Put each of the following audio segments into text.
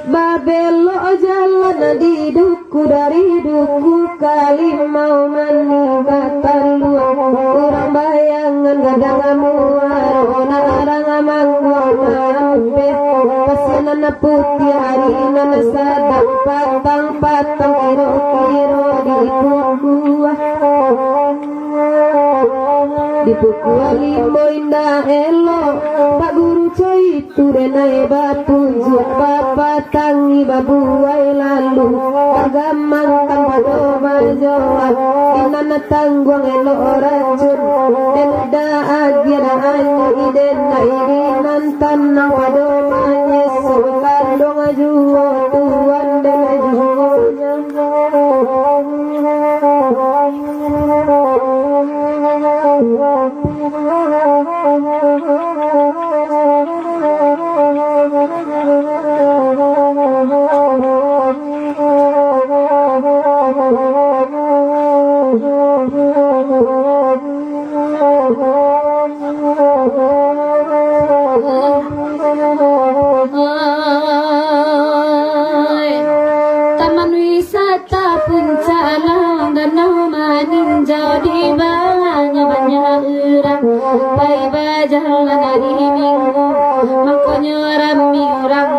Babelo jalan di duku dari duku kali mau meningkatan dua orang bayangan gadang amuar orang amangguang mampir pasinan putih hari nana sadang patang kiro di buah di buku limbo indah elo Pak Guru coy turenai batu bapak tangi babuai lalu agamang tanpa doa jawa inana tangguang elo racun dan da agira anya idena irinan tanang padoma yesu kandong ajuo tuan dan ajuo Taman wisata Puncak Danau meninjau di bawahnya banyak orang bayi berjalan hari Minggu makanya rame orang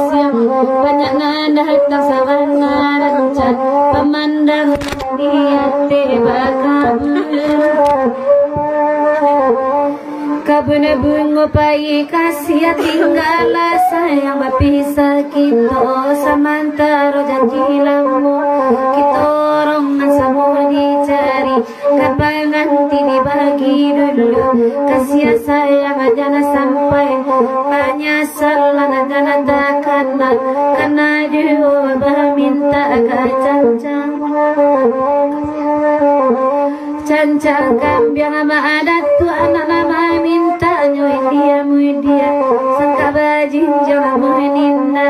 siang banyak datang sawana rancan pemandangan di hati bakal kabun bunga pagi kasih tinggal sayang berpisah kita samantara janji lama kita orang sama dicari kapan nanti dibagi dulu kasih sayang jangan sampai hanya salah jangan takkan karena dia minta cancang kambiang ama adat tu anak nama minta nyoi dia sangka bajin jangan meninda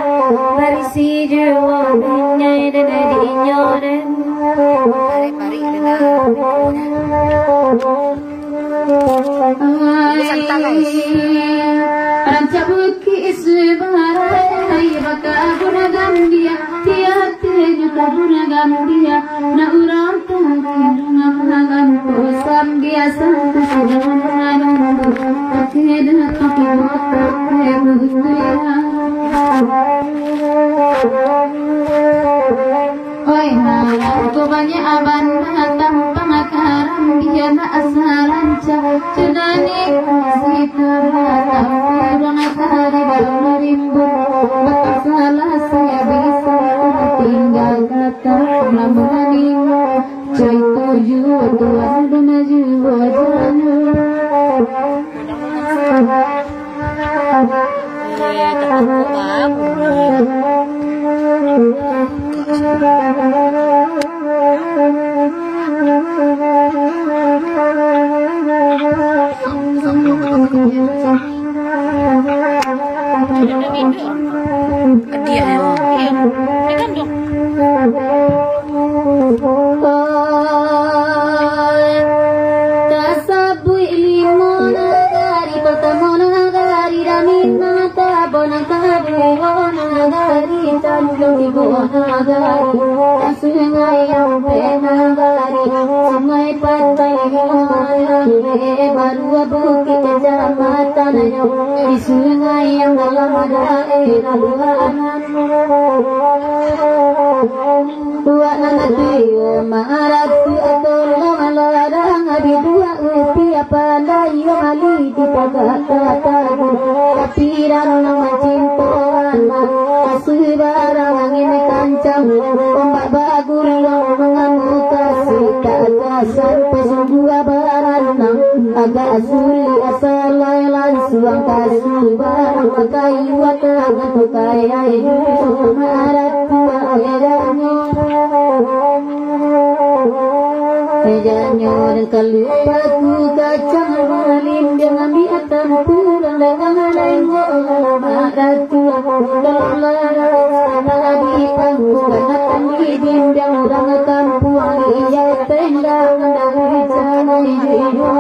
barisi jiwa binyai dan dinyoren pari rancabut ki isbarai baka gunagam dia tiate juta gunagam dia na urang gunagam posam dia santu sudangan akhirnya tapi oi aku banyak aban datang pangakaran dia na asalan cenani sita orang atari baru rimbun betul salah saya bisa tinggal kata lamunan coy tujuh tuan dan jiwa sungai yang penagari sungai pantai baru bukit kecamatan di sungai yang dalam daerah dua anak tuh maratu kata tapi rana cintaan sebarang angin kancang ombak bagur mengamuk kasih kagasan pesungguh baranang agak sulit asal langsung kasih barang kayu akan kaya marat tua jangan kelupaku kacang malin jangan biarkan pulang dengan lengok marat tua di pangkuan di bimbang orang kampung ia tendang dari sana